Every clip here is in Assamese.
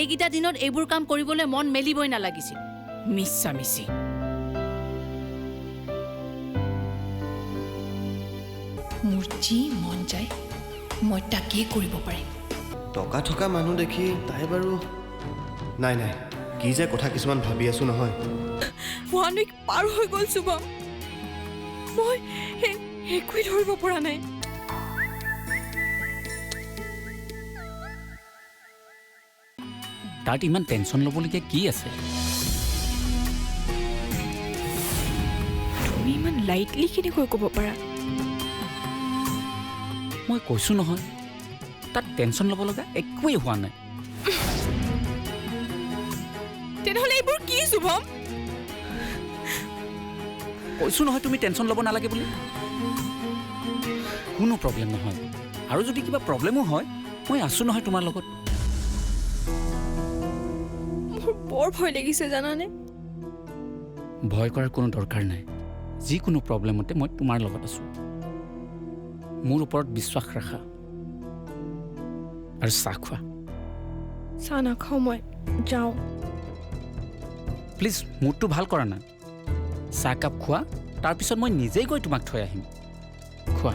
এইকেইটা দিনত এইবোৰ কাম কৰিবলৈ মন মেলিবই নালাগিছিল মিছামিছি মোৰ যি মন যায় মই তাকেই কৰিব পাৰিম টকা থকা মানুহ দেখি তাই বাৰু নাই নাই কি যে কথা কিছুমান ভাবি আছো নহয় 1 উইক পাৰ হৈ গ'ল শুভম মই একোৱেই ধৰিব পৰা নাই তাত ইমান টেনশ্যন ল'বলগীয়া কি আছে তুমি ইমান লাইটলি কেনেকৈ ক'ব পাৰা মই কৈছোঁ নহয় তাত টেনশ্যন ল'ব লগা একোৱেই হোৱা নাই তেনেহ'লে এইবোৰ কি শুভম কৈছোঁ নহয় তুমি টেনশ্যন ল'ব নালাগে বুলি কোনো প্ৰব্লেম নহয় আৰু যদি কিবা প্ৰব্লেমো হয় মই আছোঁ নহয় তোমাৰ লগত মোৰ বৰ ভয় লাগিছে জানানে ভয় কৰাৰ কোনো দৰকাৰ নাই যিকোনো প্ৰব্লেমতে মই তোমাৰ লগত আছোঁ মোৰ ওপৰত বিশ্বাস ৰাখা আৰু চাহ খোৱা চাহ নাখাওঁ মই যাওঁ প্লিজ মুডটো ভাল কৰা না চাহকাপ খোৱা তাৰপিছত মই নিজেই গৈ তোমাক থৈ আহিম খোৱা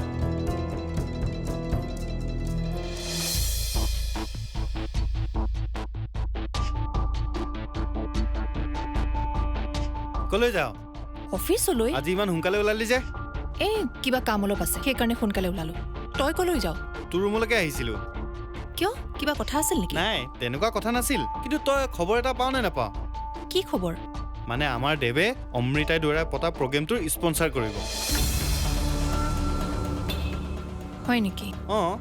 কলৈ যাওঁ অফিচলৈ আজি ইমান সোনকালে ওলালি যে এই কিবা কাম অলপ আছে সেইকাৰণে সোনকালে ওলালো তই কলৈ যাওঁ তোৰ ৰুমলৈকে আহিছিলো কিয় কিবা কথা আছিল নেকি নাই তেনেকুৱা কথা নাছিল কিন্তু তই খবৰ এটা পাও নে নাপাও কি খবৰ মানে আমাৰ দেৱে অমৃতাই দ্বাৰাই পতা প্ৰগ্ৰেমটোৰ স্পন্সৰ কৰিব হয় নেকি অঁ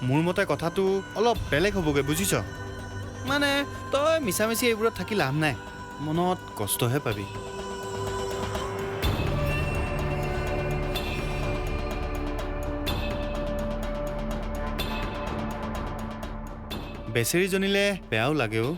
মোৰ মতে কথাটো অলপ বেলেগ হ'বগৈ বুজিছ মানে তই মিছামিছি এইবোৰত থাকি লাভ নাই মনত কষ্টহে পাবি বেচেৰীজনীলে বেয়াও লাগেও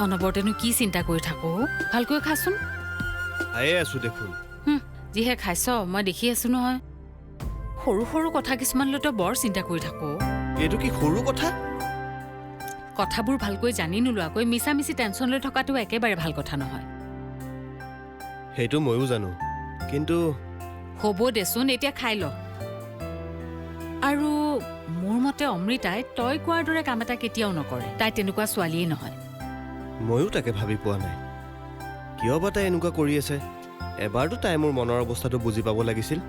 অনবৰতেনো কি চিন্তা কৰি থাকো ভালকৈ খাচোন খায়ে আছো দেখোন যিহে খাইছ মই দেখি আছো নহয় সৰু সৰু কথা কিছুমান লৈ তই বৰ চিন্তা কৰি থাকো এইটো কি সৰু কথা কথাবোৰ ভালকৈ জানি নোলোৱাকৈ মিছামিছি টেনশ্যন লৈ থকাটো একেবাৰে ভাল কথা নহয় সেইটো ময়ো জানো কিন্তু হ'ব দেচোন এতিয়া খাই ল আৰু মোৰ মতে অমৃতাই তই কোৱাৰ দৰে কাম এটা কেতিয়াও নকৰে তাই তেনেকুৱা ছোৱালীয়ে নহয় ময়ো তাকে ভাবি পোৱা নাই কিয় বা তাই এনেকুৱা কৰি আছে এবাৰতো তাই মোৰ মনৰ অৱস্থাটো বুজি পাব লাগিছিল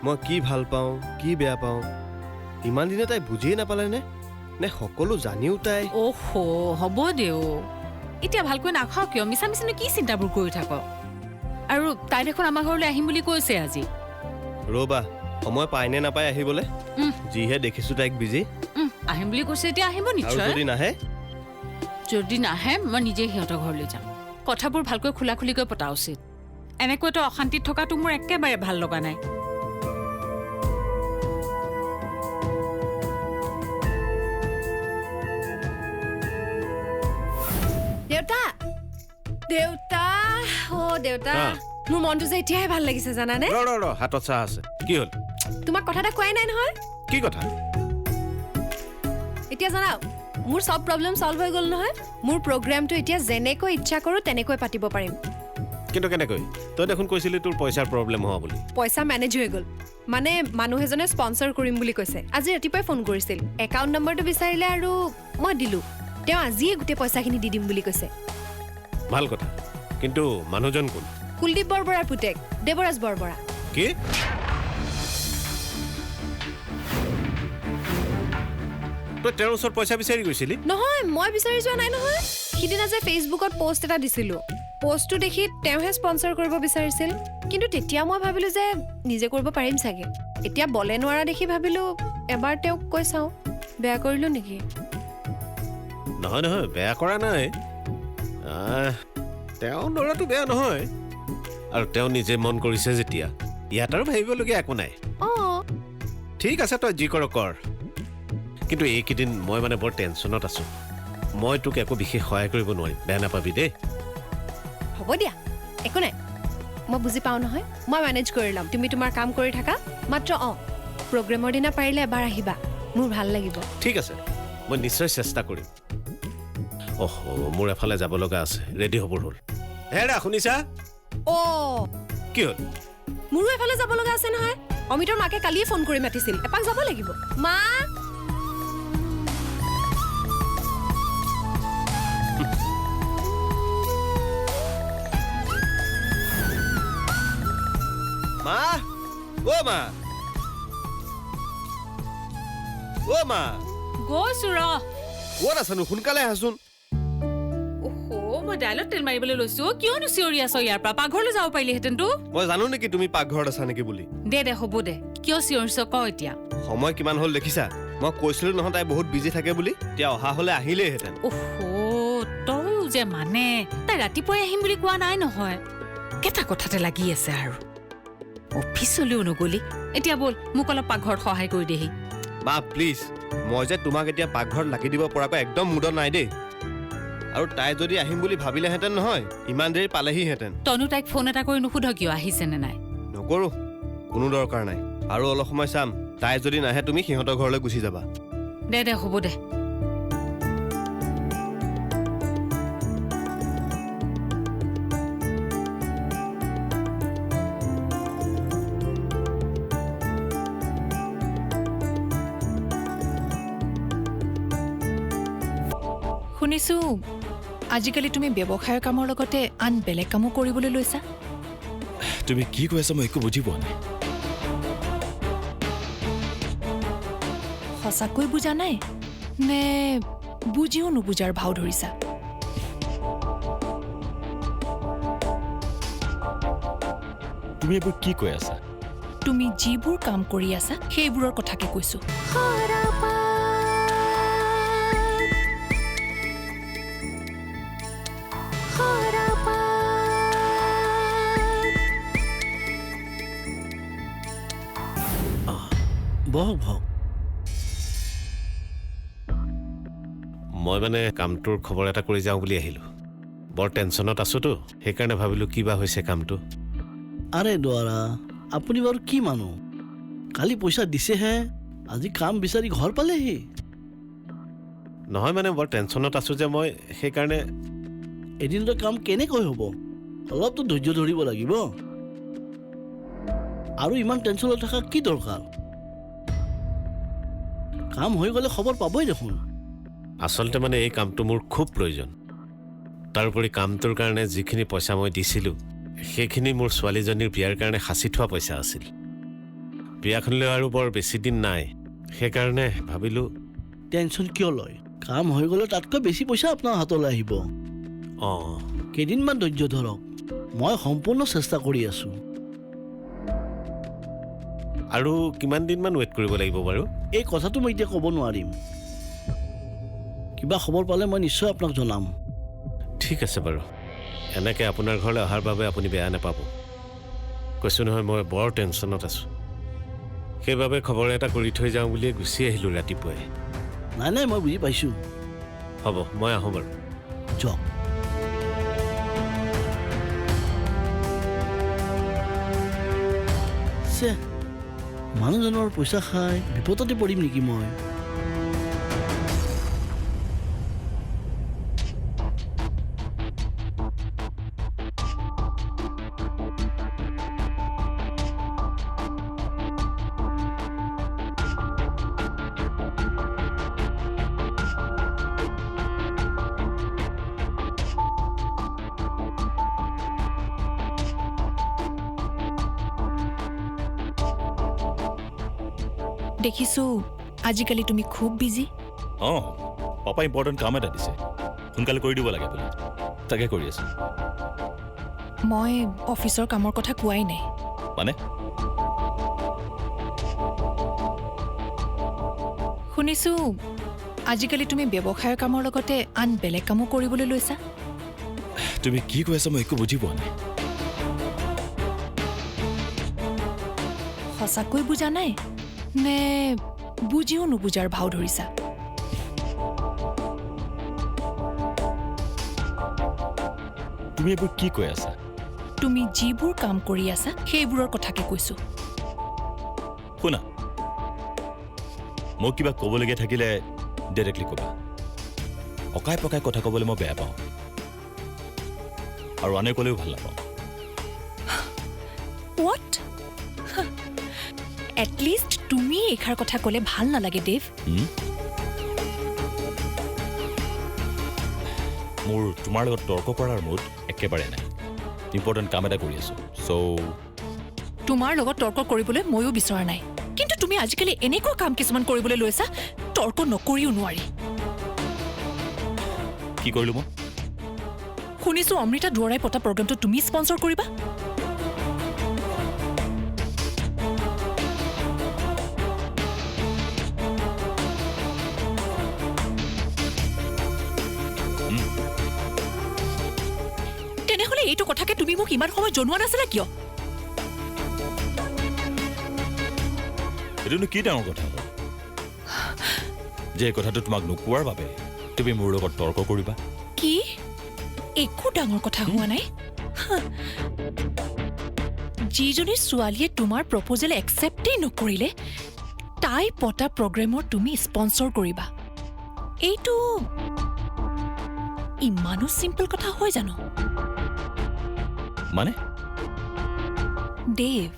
মই কি ভাল পাওঁ কি বেয়া পাওঁ ইমান দিনে তাই বুজিয়ে নাপালেনে নে সকলো জানিও তাই অহ হ'ব দেও এতিয়া ভালকৈ নাখাও কিয় মিছামিছিনো কি চিন্তাবোৰ কৰি থাক আৰু তাই দেখোন আমাৰ ঘৰলৈ আহিম বুলি কৈছে আজি ৰ'বা সময় পায়নে নাপায় আহিবলৈ যিহে দেখিছো তাইক বিজি আহিম বুলি কৈছে এতিয়া আহিব আৰু নিশ্চয় যদি নাহে মই নিজে সিহঁতৰ ঘৰলৈ যাম কথাবোৰ ভালকৈ খোলা খুলিকৈ পতা উচিত এনেকৈতো অশান্তিত থকাটো মোৰ একেবাৰে ভাল লগা নাই দেউতা দেউতা অ দেউতা মোৰ মনটো যে এতিয়াহে ভাল লাগিছে জানানে ৰ হাতত চাহ আছে কি হ'ল তোমাক কথা এটা কোৱাই নাই নহয় কি কথা এতিয়া জানাও মোৰ সব প্ৰব্লেম সলভ হৈ গ'ল নহয় মোৰ প্ৰগ্ৰামটো এতিয়া যেনেকৈ ইচ্ছা কৰোঁ তেনেকৈ পাতিব পাৰিম কিন্তু কেনেকৈ তই দেখোন কৈছিলি তোৰ পইচাৰ প্ৰব্লেম হোৱা বুলি পইচা মেনেজ হৈ গ'ল মানে মানুহ এজনে স্পন্সৰ কৰিম বুলি কৈছে আজি ৰাতিপুৱাই ফোন কৰিছিল একাউণ্ট নম্বৰটো বিচাৰিলে আৰু মই দিলোঁ তেওঁ আজিয়ে গোটেই পইচাখিনি দি দিম বুলি কৈছে ভাল কথা কিন্তু মানুহজন কোন কুলদীপ বৰবৰাৰ পুতেক দেৱৰাজ বৰবৰা কি তই তেওঁৰ ওচৰত পইচা বিচাৰি গৈছিলি নহয় মই বিচাৰি যোৱা নাই নহয় সিদিনা যে ফেচবুকত পোষ্ট এটা দিছিলোঁ পোষ্টটো দেখি তেওঁহে স্পন্সৰ কৰিব বিচাৰিছিল কিন্তু তেতিয়া মই ভাবিলোঁ যে নিজে কৰিব পাৰিম চাগে এতিয়া বলে নোৱাৰা দেখি ভাবিলোঁ এবাৰ তেওঁক কৈ চাওঁ বেয়া কৰিলোঁ নেকি নহয় নহয় বেয়া কৰা নাই তেওঁ ল'ৰাটো বেয়া নহয় আৰু তেওঁ নিজে মন কৰিছে যেতিয়া ইয়াত আৰু ভাবিবলগীয়া একো নাই অঁ ঠিক আছে তই যি কৰ কৰ কিন্তু এইকেইদিন মই মানে বৰ টেনশ্যনত আছোঁ মই তোক একো বিশেষ সহায় কৰিব নোৱাৰিম বেয়া নাপাবি দেই হ'ব দিয়া একো নাই মই বুজি পাওঁ নহয় মই মেনেজ কৰি ল'ম তুমি তোমাৰ কাম কৰি থাকা মাত্ৰ প্ৰগ্ৰেমৰ দিনা পাৰিলে এবাৰ আহিবা মোৰ ভাল লাগিব ঠিক আছে মই নিশ্চয় চেষ্টা কৰিম মোৰ এফালে যাব লগা আছে ৰেডি হ'বৰ হ'ল হেৰা শুনিছা কি হ'ল মোৰো এফালে যাব লগা আছে নহয় অমিতৰ মাকে কালিয়ে ফোন কৰি মাতিছিল এপাক যাব লাগিব মা মা অ' মা অ' মা গৈছো ৰ ক'ত আছানো সোনকালে আহাচোন মই ডাইলত তেল মাৰিবলৈ লৈছো কিয়নো চিঞৰি আছ ইয়াৰ পৰা পাকঘৰলৈ যাব পাৰিলিহেঁতেনতো মই জানো নেকি তুমি পাকঘৰত আছা নেকি বুলি দে হ'ব দে কিয় চিঞৰিছ ক এতিয়া সময় কিমান হ'ল দেখিছা মই কৈছিলো নহয় তাই বহুত বিজি থাকে বুলি এতিয়া অহা হ'লে আহিলেইহেঁতেন তইও যে মানে তাই ৰাতিপুৱাই আহিম বুলি কোৱা নাই নহয় কেইটা কথাতে লাগি আছে আৰু অফিচলৈও নগলি এতিয়া ব'ল মোক অলপ পাকঘৰত সহায় কৰি দেহি মা প্লিজ মই যে তোমাক এতিয়া পাকঘৰত লাগি দিব পৰাকৈ একদম মুডত নাই দেই আৰু তাই যদি আহিম বুলি ভাবিলেহেঁতেন নহয় ইমান দেৰি পালেহিহেঁতেন তইনো তাইক ফোন এটা কৰি নুসুধ কিয় আহিছেনে নাই নকৰোঁ কোনো দৰকাৰ নাই আৰু অলপ সময় চাম তাই যদি নাহে তুমি সিহঁতৰ ঘৰলৈ গুচি যাবা দে হ'ব দে শুনিছো আজিকালি তুমি ব্যৱসায়ৰ কামৰ লগতে আন বেলেগ কামো কৰিবলৈ লৈছা তুমি কি কৈ আছা মই একো বুজি পোৱা নাই সঁচাকৈ বুজা নাই নে বুজিও নুবুজাৰ ভাও ধৰিছা তুমি এইবোৰ কি কৈ আছা তুমি যিবোৰ কাম কৰি আছা সেইবোৰৰ কথাকে কৈছো বহক মই মানে কামটোৰ খবৰ এটা কৰি যাওঁ বুলি আহিলোঁ বৰ টেনশ্যনত আছোতো সেইকাৰণে ভাবিলোঁ কিবা হৈছে কামটো আৰে দৰা আপুনি বাৰু কি মানুহ কালি পইচা দিছেহে আজি কাম বিচাৰি ঘৰ পালেহি নহয় মানে বৰ টেনশ্যনত আছোঁ যে মই সেইকাৰণে এদিনতে কাম কেনেকৈ হ'ব অলপতো ধৈৰ্য ধৰিব লাগিব আৰু ইমান টেনশ্যনত থকা কি দৰকাৰ কাম হৈ গ'লে খবৰ পাবই দেখোন আচলতে মানে এই কামটো মোৰ খুব প্ৰয়োজন তাৰোপৰি কামটোৰ কাৰণে যিখিনি পইচা মই দিছিলোঁ সেইখিনি মোৰ ছোৱালীজনীৰ বিয়াৰ কাৰণে সাঁচি থোৱা পইচা আছিল বিয়াখনলৈ আৰু বৰ বেছি দিন নাই সেইকাৰণে ভাবিলোঁ টেনশ্যন কিয় লয় কাম হৈ গ'লে তাতকৈ বেছি পইচা আপোনাৰ হাতলৈ আহিব কেইদিনমান ধৈৰ্য ধৰক মই সম্পূৰ্ণ চেষ্টা কৰি আছোঁ আৰু কিমান দিনমান ৱেইট কৰিব লাগিব বাৰু এই কথাটো মই এতিয়া ক'ব নোৱাৰিম কিবা খবৰ পালে মই নিশ্চয় আপোনাক জনাম ঠিক আছে বাৰু এনেকৈ আপোনাৰ ঘৰলৈ অহাৰ বাবে আপুনি বেয়া নাপাব কৈছোঁ নহয় মই বৰ টেনশ্যনত আছোঁ সেইবাবে খবৰ এটা কৰি থৈ যাওঁ বুলিয়ে গুচি আহিলোঁ ৰাতিপুৱাই নাই মই বুজি পাইছোঁ হ'ব মই আহোঁ বাৰু যাওক মানুহজনৰ পইচা খাই বিপদতে পৰিম নেকি মই দেখিছোঁ আজিকালি তুমি খুব বিজি। অঁ পাপা ইম্পৰ্টেণ্ট কাম এটা দিছে, সোনকালে কৰি দিব লাগে বোলে, তাকে কৰি আছো। মই অফিচৰ কামৰ কথা কোৱাই নাই। মানে শুনিছোঁ আজিকালি তুমি ব্যৱসায়ৰ কামৰ লগতে আন বেলেগ কামো কৰিবলৈ লৈছা। তুমি কি কৈ আছা মই একো বুজি পোৱা নাই। সঁচাকৈ বুজা নাই নে বুজিও নুবুজাৰ ভাও ধৰিছা? তুমি এইবোৰ কি কৈ আছা? তুমি যিবোৰ কাম কৰি আছা সেইবোৰৰ কথাকে কৈছো। শুনা, মোক কিবা ক'বলগীয়া থাকিলে ডাইৰেক্টলি ক'বা। অকাই পকাই কথা ক'বলৈ মই বেয়া পাওঁ আৰু আনে ক'লেও ভাল নাপাওঁ। হোৱাট? এটলিষ্ট তুমি এইষাৰ কথা ক'লে ভাল নালাগে দেৱ। মোৰ তোমাৰ লগত তৰ্ক কৰাৰ মুড একেবাৰে নাই। ইম্পৰ্টেণ্ট কাম এটা কৰি আছো, চ' তোমাৰ লগত তৰ্ক কৰিবলৈ ময়ো বিচৰা নাই, কিন্তু তুমি আজিকালি এনেকুৱা কাম কিছুমান কৰিবলৈ লৈছা তৰ্ক নকৰিও নোৱাৰি। কি কৰিলো মই? শুনিছো অমৃতা দুৱৰাই পতা প্ৰগ্ৰামটো তুমি স্পন্সৰ কৰিবা। তেনেহ'লে এইটো কথাকে তুমি মোক ইমান সময় জনোৱা নাছিলা কিয়? এইটোনো কি ডাঙৰ কথা হ'ল যে কথাটো তোমাক নোকোৱাৰ বাবে তুমি মোৰ লগত তৰ্ক কৰিবা? কি একো ডাঙৰ কথা হোৱা নাই? যিজনী ছোৱালীয়ে তোমাৰ প্ৰপ'জেল একচেপ্টেই নকৰিলে তাই পতা প্ৰগ্ৰেমৰ তুমি স্পন্সৰ কৰিবা, এইটো ইমানো চিম্পল কথা হয় জানো? মানে দেৱ,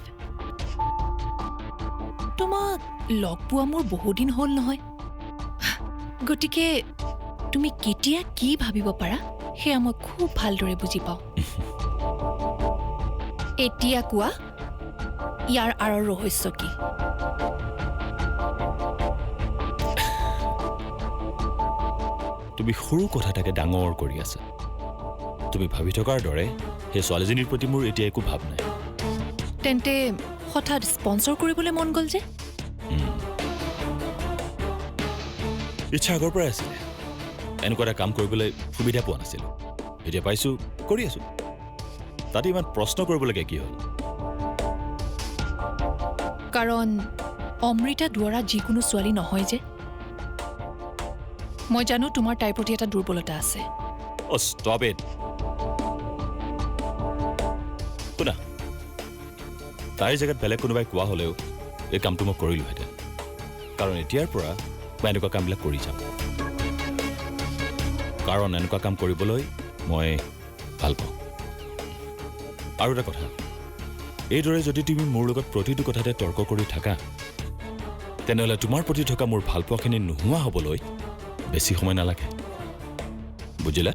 তোমাক লগ পোৱা মোৰ বহুদিন হ'ল নহয়, গতিকে তুমি কেতিয়া কি ভাবিব পাৰা সেয়া মই খুব ভালদৰে বুজি পাওঁ। এতিয়া কোৱা ইয়াৰ আঁৰৰ ৰহস্য কি? তুমি সৰু কথা এটাকে ডাঙৰ কৰি আছা। তুমি ভাবি থকাৰ দৰে সেই ছোৱালীজনীৰ প্ৰতি মোৰ এতিয়া একো ভাৱ নাই। তেন্তে হঠাৎ স্পন্সৰ কৰিবলৈ মন গ'ল যে? ইচ্ছা আগৰ পৰাই আছিলে, এনেকুৱা এটা কাম কৰিবলৈ সুবিধা পোৱা নাছিলোঁ, এতিয়া পাইছোঁ কৰি আছোঁ। তাতে ইমান প্ৰশ্ন কৰিবলগীয়া কি হ'ল? কাৰণ অমৃতা দুৱৰা যিকোনো ছোৱালী নহয় যে। মই জানো তোমাৰ তাইৰ প্ৰতি এটা দুৰ্বলতা আছে। অ' ষ্টপ ইট। শুনা, তাইৰ জেগাত বেলেগ কোনোবাই কোৱা হ'লেও এই কামটো মই কৰিলোহেঁতেন, কাৰণ এতিয়াৰ পৰা মই এনেকুৱা কামবিলাক কৰি যাম। কাৰণ এনেকুৱা কাম কৰিবলৈ মই ভাল পাওঁ। আৰু এটা কথা, এইদৰে যদি তুমি মোৰ লগত প্ৰতিটো কথাতে তৰ্ক কৰি থাকা তেনেহ'লে তোমাৰ প্ৰতি থকা মোৰ ভালপোৱাখিনি নোহোৱা হ'বলৈ বেছি সময় নালাগে, বুজিলা?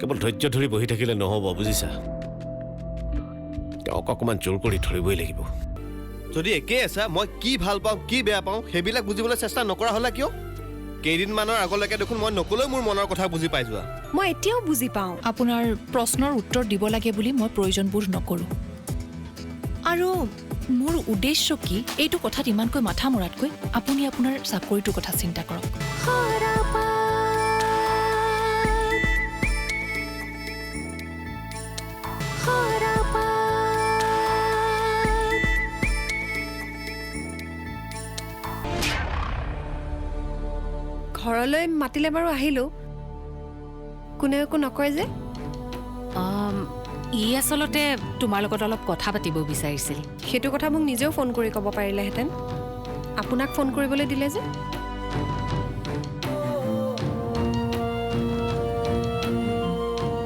কেৱল ধৈৰ্য ধৰি বহি থাকিলে নহ'ব, বুজিছা? তেওঁক অকণমান জোৰ কৰি ধৰিবই লাগিব। যদি একেই আছা, মই কি ভাল পাওঁ কি বেয়া পাওঁ সেইবিলাক বুজিবলৈ চেষ্টা নকৰা হ'লা কিয়? কেইদিনমানৰ আগলৈকে দেখোন মই নকলেও মোৰ মনৰ কথা বুজি পাই যোৱা। মই এতিয়াও বুজি পাওঁ। আপোনাৰ প্ৰশ্নৰ উত্তৰ দিব লাগে বুলি মই প্ৰয়োজনবোধ নকৰোঁ। আৰু মোৰ উদ্দেশ্য কি এইটো কথাত ইমানকৈ মাথা মৰাতকৈ আপুনি আপোনাৰ চাকৰিটোৰ কথা চিন্তা কৰক। ঘৰলৈ মাতিলে বাৰু আহিলোঁ কোনেও একো নকয় যে ই আচলতে তোমাৰ লগত অলপ কথা পাতিব বিচাৰিছিল সেইটো কথা মোক নিজেও ফোন কৰি ক'ব পাৰিলেহেঁতেন আপোনাক ফোন কৰিবলৈ দিলে যে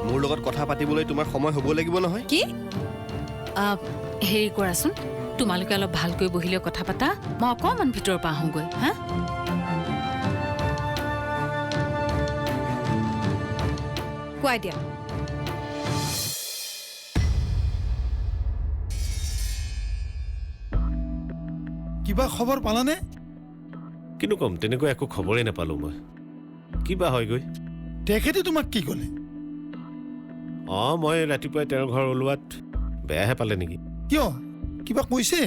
মোৰ লগত কথা পাতিবলৈ তোমাৰ সময় হ'ব লাগিব নহয় কি হেৰি কৰাচোন তোমালোকে অলপ ভালকৈ বহিলৈ কথা পাতা মই অকণমান ভিতৰৰ পৰা আহোঁগৈ হা কোৱা দিয়া কিবা খবৰ পালানে কিন্তু কম তেনেকুৱা একো খবৰেই নাপালোঁ মই কিবা হয়গৈ তেখেতে তোমাক কি ক'লে মই ৰাতিপুৱাই তেওঁৰ ঘৰ ওলোৱাত বেয়াহে পালে নেকি কিয় কিবা কৈছে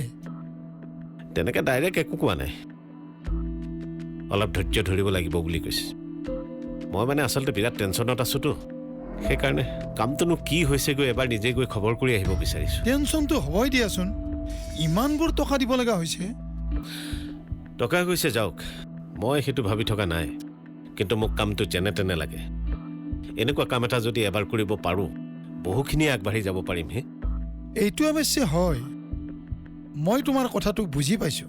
তেনেকৈ ডাইৰেক্ট একো কোৱা নাই অলপ ধৈৰ্য ধৰিব লাগিব বুলি কৈছে মই মানে আচলতে বিৰাট টেনশ্যনত আছোঁতো সেইকাৰণে কামটোনো কি হৈছেগৈ এবাৰ নিজে গৈ খবৰ কৰি আহিব বিচাৰিছোঁ টেনশ্যনটো হ'বই দিয়াচোন ইমানবোৰ টকা দিব লগা হৈছে টকা গৈছে যাওক মই সেইটো ভাবি থকা নাই কিন্তু মোক কামটো যেনে তেনে লাগে এনেকুৱা কাম এটা যদি এবাৰ কৰিব পাৰোঁ বহুখিনি আগবাঢ়ি যাব পাৰিমহে এইটো অৱশ্যে হয় মই তোমাৰ কথাটো বুজি পাইছোঁ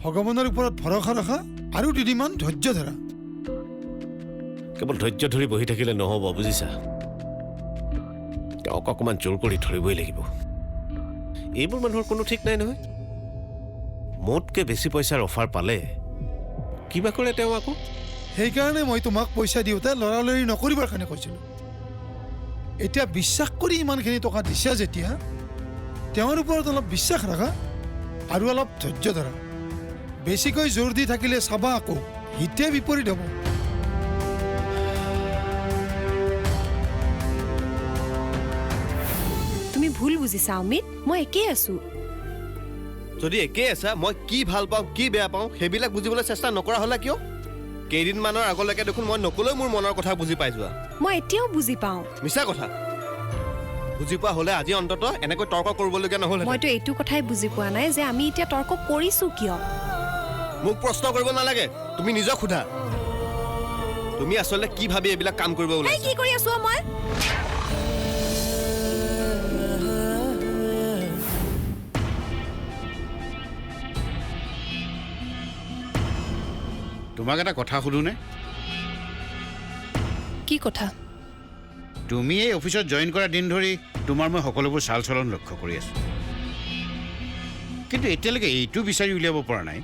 ভগৱানৰ ওপৰত ভৰসা ৰখা আৰু দুদিনমান ধৈৰ্য ধৰা কেৱল ধৈৰ্য ধৰি বহি থাকিলে নহ'ব বুজিছা তেওঁক অকণমান জোৰ কৰি ধৰিবই লাগিব এইবোৰ মানুহৰ কোনো ঠিক নাই নহয় মোতকৈ বেছি পইচাৰ অফাৰ পালে কিবা কৰে তেওঁ আকৌ সেইকাৰণে মই তোমাক পইচা দিওঁতে লৰালৰি নকৰিবৰ কাৰণে কৈছিলোঁ এতিয়া বিশ্বাস কৰি ইমানখিনি টকা দিছা যেতিয়া তেওঁৰ ওপৰত অলপ বিশ্বাস ৰাখা আৰু অলপ ধৈৰ্য ধৰা বেছিকৈ জোৰ দি থাকিলে চাবা আকৌ হিতে বিপৰীত হ'ব তুমি ভুল বুজিছা অমিত মই একেই আছোঁ যদি একেই আছা মই কি ভাল পাওঁ কি বেয়া পাওঁ সেইবিলাক বুজিবলৈ চেষ্টা নকৰা হ'লা কিয় কেইদিনমানৰ আগলৈকে দেখোন মই নকলেও মোৰ মনৰ কথা বুজি পাই যোৱা মই এতিয়াও বুজি পাওঁ মিছা কথা বুজি পোৱা হ'লে আজি অন্ততঃ এনেকৈ তৰ্ক কৰিবলগীয়া নহ'ল মইতো এইটো কথাই বুজি পোৱা নাই যে আমি এতিয়া তৰ্ক কৰিছোঁ কিয় মোক প্ৰশ্ন কৰিব নালাগে তুমি নিজক সোধা তুমি আচলতে কি ভাবি এইবিলাক কাম কৰিব এই ওলাইছা কি কৰি আছোঁ মই তোমাক এটা কথা সুধোনে কি কথা তুমি এই অফিচত জইন কৰা দিন ধৰি তোমাৰ মই সকলোবোৰ চাল চলন লক্ষ্য কৰি আছোঁ কিন্তু এতিয়ালৈকে এইটো বিচাৰি উলিয়াব পৰা নাই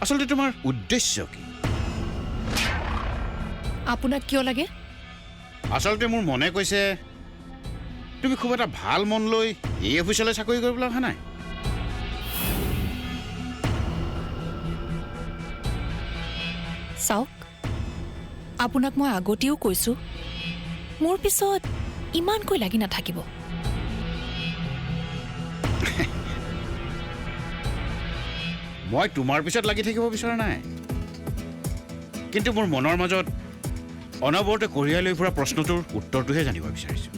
আচলতে তোমাৰ উদ্দেশ্য কি আপোনাক কিয় লাগে আচলতে মোৰ মনে কৈছে তুমি খুব এটা ভাল মন লৈ এই অফিচলৈ চাকৰি কৰিবলৈ অহা নাই চাওক আপোনাক মই আগতেও কৈছোঁ মোৰ পিছত ইমানকৈ লাগি নাথাকিব মই তোমাৰ পিছত লাগি থাকিব বিচৰা নাই কিন্তু মোৰ মনৰ মাজত অনবৰতে কঢ়িয়াই লৈ ফুৰা প্ৰশ্নটোৰ উত্তৰটোহে জানিব বিচাৰিছোঁ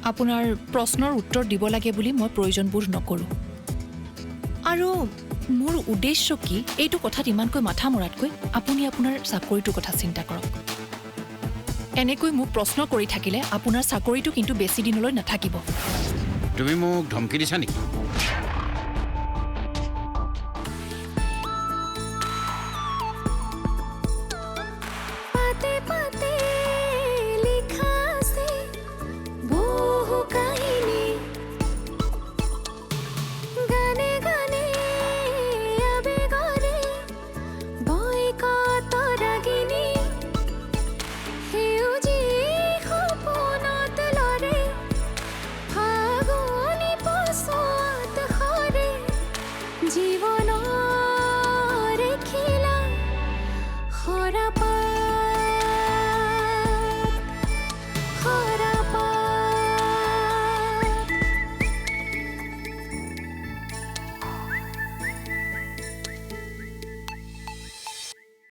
আপোনাৰ প্ৰশ্নৰ উত্তৰ দিব লাগে বুলি মই প্ৰয়োজনবোধ নকৰোঁ আৰু মোৰ উদ্দেশ্য কি এইটো কথাত ইমানকৈ মাথা মৰাতকৈ আপুনি আপোনাৰ চাকৰিটোৰ কথা চিন্তা কৰক এনেকৈ মোক প্ৰশ্ন কৰি থাকিলে আপোনাৰ চাকৰিটো কিন্তু বেছি দিনলৈ নাথাকিব তুমি মোক ধমকি দিছা নেকি